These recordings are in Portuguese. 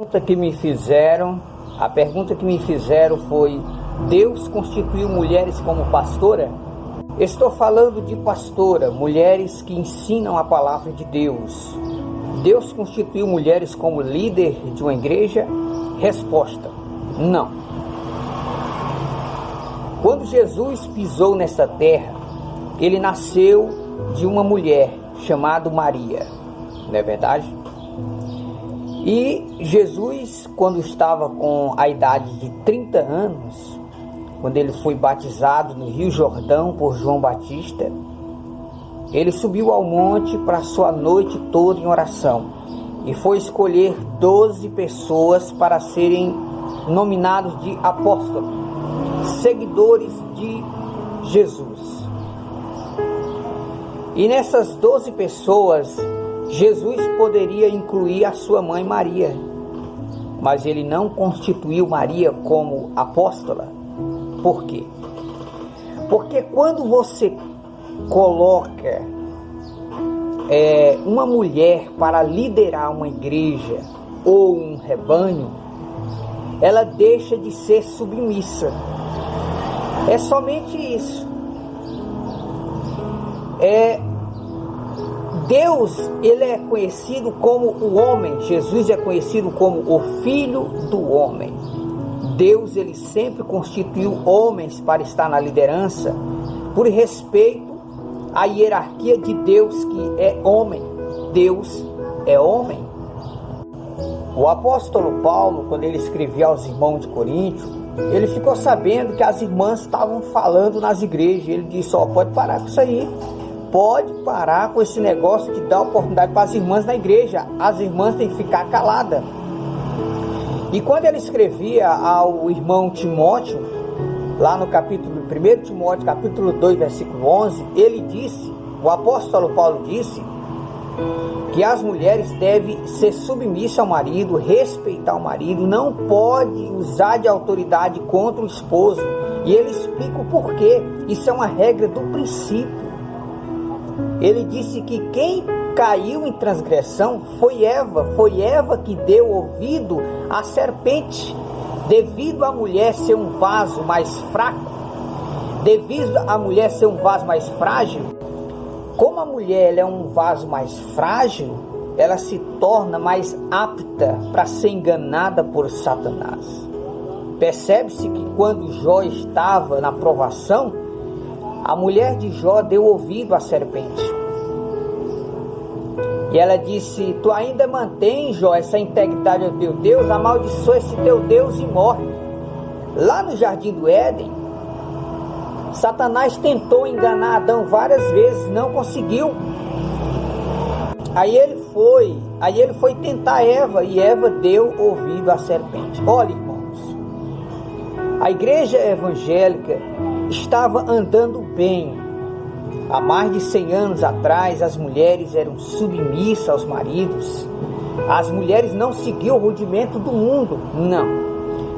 A pergunta que me fizeram foi: Deus constituiu mulheres como pastora? Estou falando de pastora, mulheres que ensinam a palavra de Deus. Deus constituiu mulheres como líder de uma igreja? Resposta: não. Quando Jesus pisou nessa terra, ele nasceu de uma mulher chamada Maria, não é verdade? E Jesus, quando estava com a idade de 30 anos, quando ele foi batizado no Rio Jordão por João Batista, ele subiu ao monte para sua noite toda em oração e foi escolher 12 pessoas para serem nominados de apóstolos, seguidores de Jesus. E nessas 12 pessoas, Jesus poderia incluir a sua mãe Maria, mas ele não constituiu Maria como apóstola. Por quê? Porque quando você coloca uma mulher para liderar uma igreja ou um rebanho, ela deixa de ser submissa. É somente isso. Deus, ele é conhecido como o homem. Jesus é conhecido como o Filho do Homem. Deus, ele sempre constituiu homens para estar na liderança por respeito à hierarquia de Deus, que é homem. Deus é homem. O apóstolo Paulo, quando ele escrevia aos irmãos de Corinto, ele ficou sabendo que as irmãs estavam falando nas igrejas. Ele disse: pode parar com isso aí. Pode parar com esse negócio de dar oportunidade para as irmãs na igreja. As irmãs têm que ficar caladas. E quando ele escrevia ao irmão Timóteo, lá no capítulo 1 Timóteo, capítulo 2, versículo 11, ele disse, o apóstolo Paulo disse, que as mulheres devem ser submissas ao marido, respeitar o marido, não pode usar de autoridade contra o esposo. E ele explica o porquê. Isso é uma regra do princípio. Ele disse que quem caiu em transgressão foi Eva que deu ouvido à serpente, devido à mulher ser um vaso mais fraco, devido à mulher ser um vaso mais frágil. Como a mulher ela é um vaso mais frágil, ela se torna mais apta para ser enganada por Satanás. Percebe-se que quando Jó estava na provação, a mulher de Jó deu ouvido à serpente. E ela disse: tu ainda mantém, Jó, essa integridade ao teu Deus, amaldiçoa esse teu Deus e morre. Lá no jardim do Éden, Satanás tentou enganar Adão várias vezes, não conseguiu. Aí ele foi tentar Eva, e Eva deu ouvido à serpente. Olha, irmãos, a igreja evangélica estava andando bem. Há mais de 100 anos atrás, as mulheres eram submissas aos maridos. As mulheres não seguiam o rudimento do mundo, não.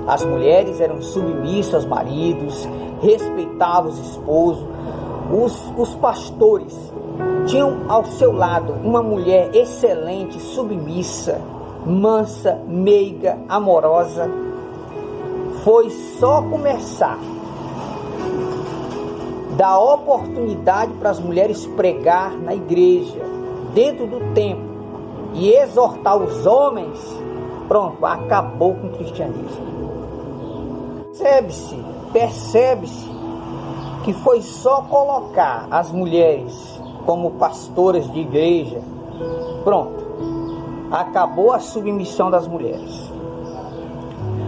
As mulheres eram submissas aos maridos, respeitavam os esposos. Os pastores tinham ao seu lado uma mulher excelente, submissa, mansa, meiga, amorosa. Foi só começar dar oportunidade para as mulheres pregar na igreja, dentro do templo, e exortar os homens, pronto, acabou com o cristianismo. Percebe-se que foi só colocar as mulheres como pastoras de igreja, pronto, acabou a submissão das mulheres.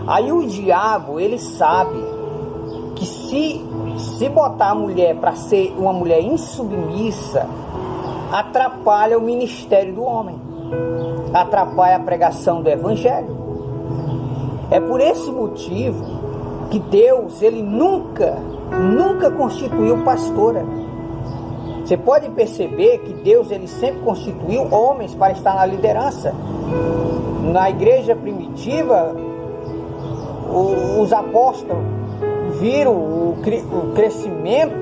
Aí o diabo, ele sabe que se botar a mulher para ser uma mulher insubmissa, atrapalha o ministério do homem, atrapalha a pregação do evangelho. É por esse motivo que Deus, ele nunca constituiu pastora. Você pode perceber que Deus, ele sempre constituiu homens para estar na liderança. Na igreja primitiva, os apóstolos viram o crescimento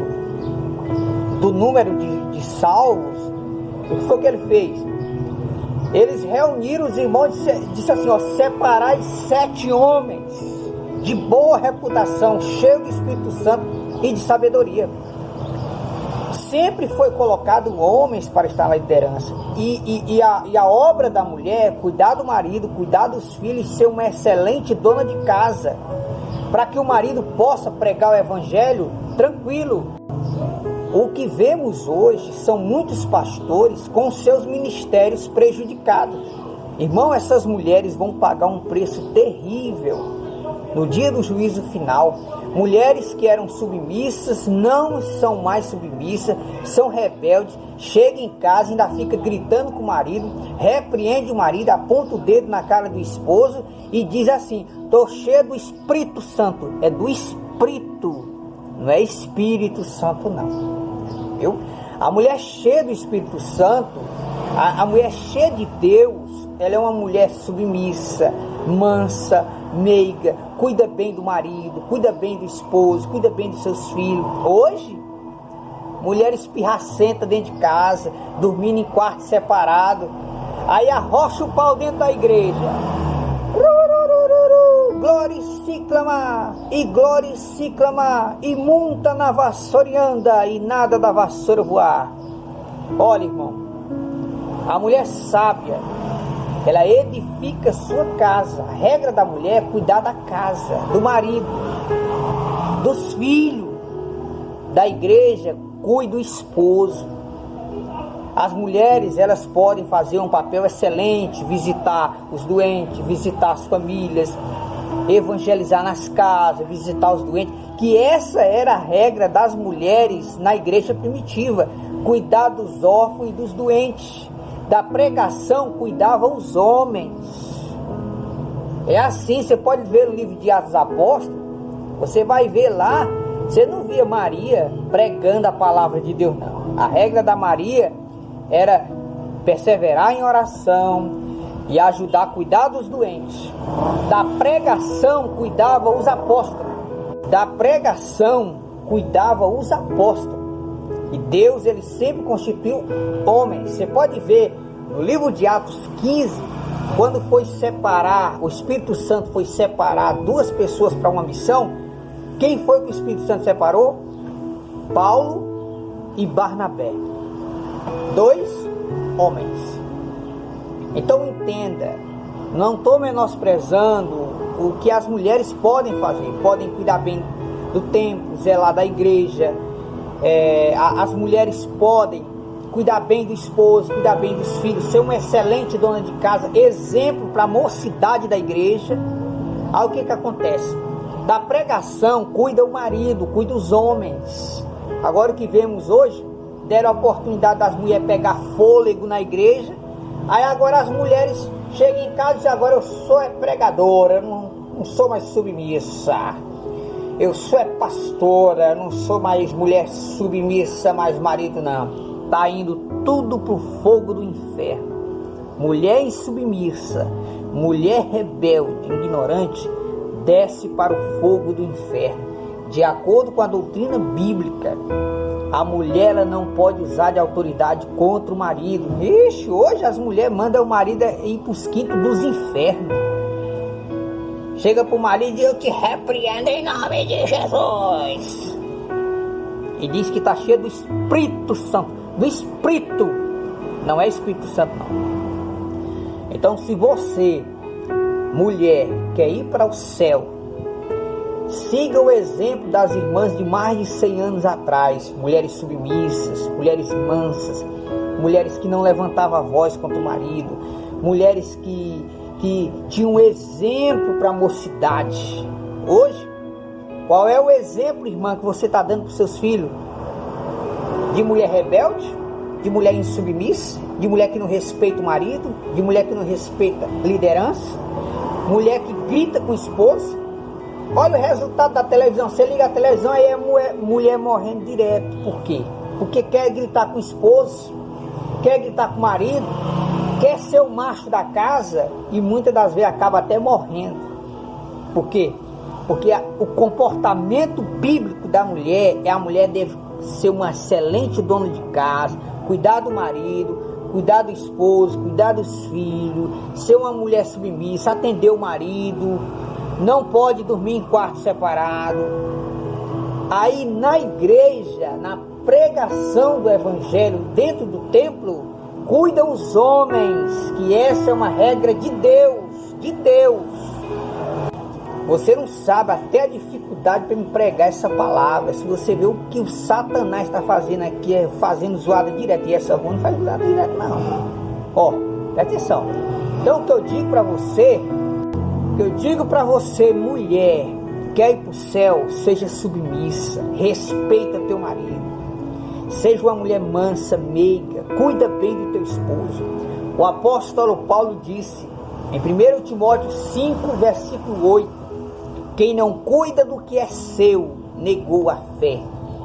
do número de salvos. O que foi que ele fez? Eles reuniram os irmãos e disse assim, ó, separai 7 homens de boa reputação, cheios do Espírito Santo e de sabedoria. Sempre foi colocado homens para estar na liderança. E a obra da mulher é cuidar do marido, cuidar dos filhos, ser uma excelente dona de casa, para que o marido possa pregar o evangelho tranquilo. O que vemos hoje são muitos pastores com seus ministérios prejudicados. Irmão, essas mulheres vão pagar um preço terrível no dia do juízo final. Mulheres que eram submissas não são mais submissas, são rebeldes, chega em casa e ainda fica gritando com o marido, repreende o marido, aponta o dedo na cara do esposo e diz assim, estou cheio do Espírito Santo. É do Espírito, não é Espírito Santo não. Viu? A mulher cheia do Espírito Santo, a mulher cheia de Deus, ela é uma mulher submissa, mansa, meiga, cuida bem do marido, cuida bem do esposo, cuida bem dos seus filhos. Hoje, mulher espirracenta dentro de casa, dormindo em quarto separado, aí arrocha o pau dentro da igreja. Glória se clamar, e monta na vassoura e anda, e nada da vassoura voar. Olha, irmão, a mulher sábia, ela edifica sua casa. A regra da mulher é cuidar da casa, do marido, dos filhos, da igreja, cuida do esposo. As mulheres, elas podem fazer um papel excelente, visitar os doentes, visitar as famílias, evangelizar nas casas, visitar os doentes, que essa era a regra das mulheres na igreja primitiva, cuidar dos órfãos e dos doentes. Da pregação cuidavam os homens. É assim, você pode ver no livro de Atos dos Apóstolos, você vai ver lá, você não via Maria pregando a palavra de Deus não. A regra da Maria era perseverar em oração e ajudar a cuidar dos doentes. Da pregação cuidava os apóstolos. E Deus, ele sempre constituiu homens. Você pode ver no livro de Atos 15, quando foi separar, o Espírito Santo foi separar 2 pessoas para uma missão. Quem foi que o Espírito Santo separou? Paulo e Barnabé. 2 homens. Então entenda, não estou menosprezando o que as mulheres podem fazer. Podem cuidar bem do templo, zelar da igreja. As mulheres podem cuidar bem do esposo, cuidar bem dos filhos, ser uma excelente dona de casa, exemplo para a mocidade da igreja. Aí o que acontece? Da pregação cuida o marido, cuida os homens. Agora o que vemos hoje, deram a oportunidade das mulheres pegar fôlego na igreja. Aí agora as mulheres chegam em casa e dizem, agora eu sou pregadora, eu não sou mais submissa. Eu sou pastora, não sou mais mulher submissa, mais marido não. Está indo tudo para o fogo do inferno. Mulher insubmissa, mulher rebelde, ignorante, desce para o fogo do inferno. De acordo com a doutrina bíblica, a mulher, ela não pode usar de autoridade contra o marido. Ixi, hoje as mulheres mandam o marido ir para os quintos dos infernos. Chega para o marido e eu te repreendo em nome de Jesus. E diz que está cheio do Espírito Santo. Do Espírito. Não é Espírito Santo não. Então se você, mulher, quer ir para o céu, siga o exemplo das irmãs de mais de 100 anos atrás. Mulheres submissas, mulheres mansas, mulheres que não levantavam a voz contra o marido, mulheres que tinham um exemplo para a mocidade. Hoje, qual é o exemplo, irmã, que você está dando para os seus filhos? De mulher rebelde? De mulher insubmissa? De mulher que não respeita o marido? De mulher que não respeita a liderança? Mulher que grita com o esposo? Olha o resultado da televisão. Você liga a televisão e é mulher morrendo direto. Por quê? Porque quer gritar com o esposo, quer gritar com o marido, quer ser o macho da casa e muitas das vezes acaba até morrendo. Por quê? Porque o comportamento bíblico da mulher é a mulher deve ser uma excelente dona de casa, cuidar do marido, cuidar do esposo, cuidar dos filhos, ser uma mulher submissa, atender o marido, não pode dormir em quarto separado. Aí na igreja, na pregação do evangelho dentro do templo, cuidam os homens, que essa é uma regra de Deus, de Deus. Você não sabe até a dificuldade para me pregar essa palavra. Se você vê o que o Satanás está fazendo aqui, é fazendo zoada direto. E essa rua não faz zoada direto, não. Ó, presta atenção. Então o que eu digo para você, mulher, quer ir para o céu, seja submissa, respeita teu marido. Seja uma mulher mansa, meiga, cuida bem do teu esposo. O apóstolo Paulo disse, em 1 Timóteo 5, versículo 8, quem não cuida do que é seu, negou a fé,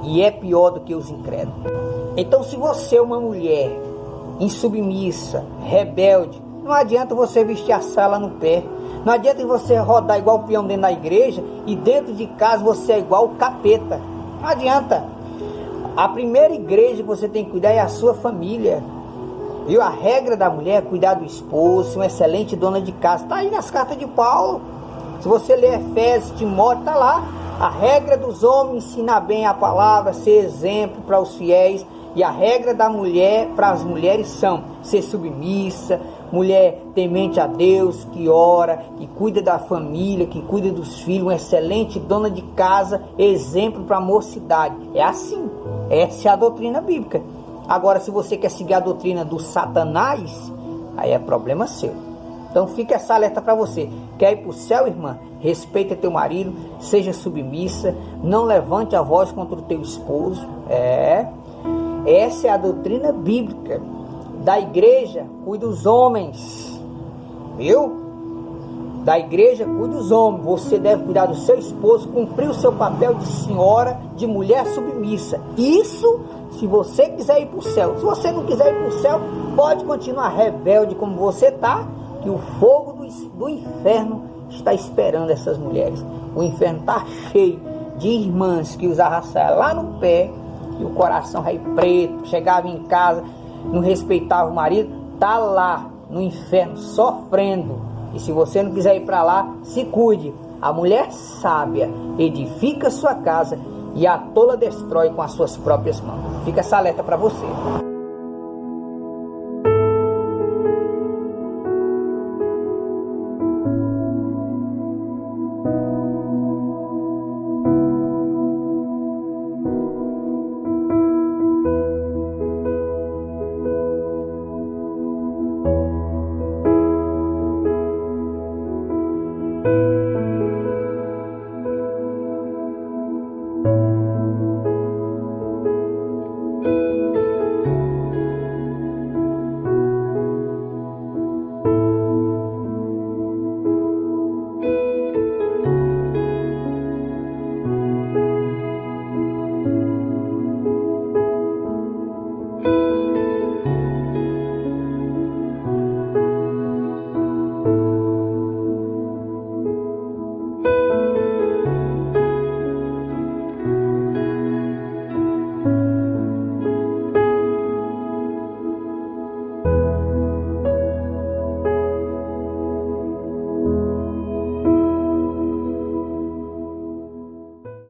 e é pior do que os incrédulos. Então, se você é uma mulher insubmissa, rebelde, não adianta você vestir a sala no pé, não adianta você rodar igual o peão dentro da igreja, e dentro de casa você é igual o capeta, não adianta. A primeira igreja que você tem que cuidar é a sua família, viu? A regra da mulher é cuidar do esposo, uma excelente dona de casa, está aí nas cartas de Paulo. Se você ler Efésios, Timóteo, está lá. A regra dos homens, ensinar bem a palavra, ser exemplo para os fiéis. E a regra da mulher, para as mulheres, são ser submissa, mulher temente a Deus, que ora, que cuida da família, que cuida dos filhos, uma excelente dona de casa, exemplo para a mocidade. É assim, essa é a doutrina bíblica. Agora, se você quer seguir a doutrina do Satanás, aí é problema seu. Então fica essa alerta para você. Quer ir para o céu, irmã? Respeita teu marido, seja submissa, não levante a voz contra o teu esposo. Essa é a doutrina bíblica. Da igreja, cuida dos homens. Viu? Da igreja, cuida dos homens. Você deve cuidar do seu esposo, cumprir o seu papel de senhora, de mulher submissa. Isso se você quiser ir para o céu. Se você não quiser ir para o céu, pode continuar rebelde como você está, que o fogo do inferno está esperando essas mulheres. O inferno está cheio de irmãs que usavam saia lá no pé, e o coração aí preto, chegava em casa, não respeitava o marido, está lá no inferno sofrendo. E se você não quiser ir para lá, se cuide. A mulher sábia edifica sua casa e a tola destrói com as suas próprias mãos. Fica essa alerta para você.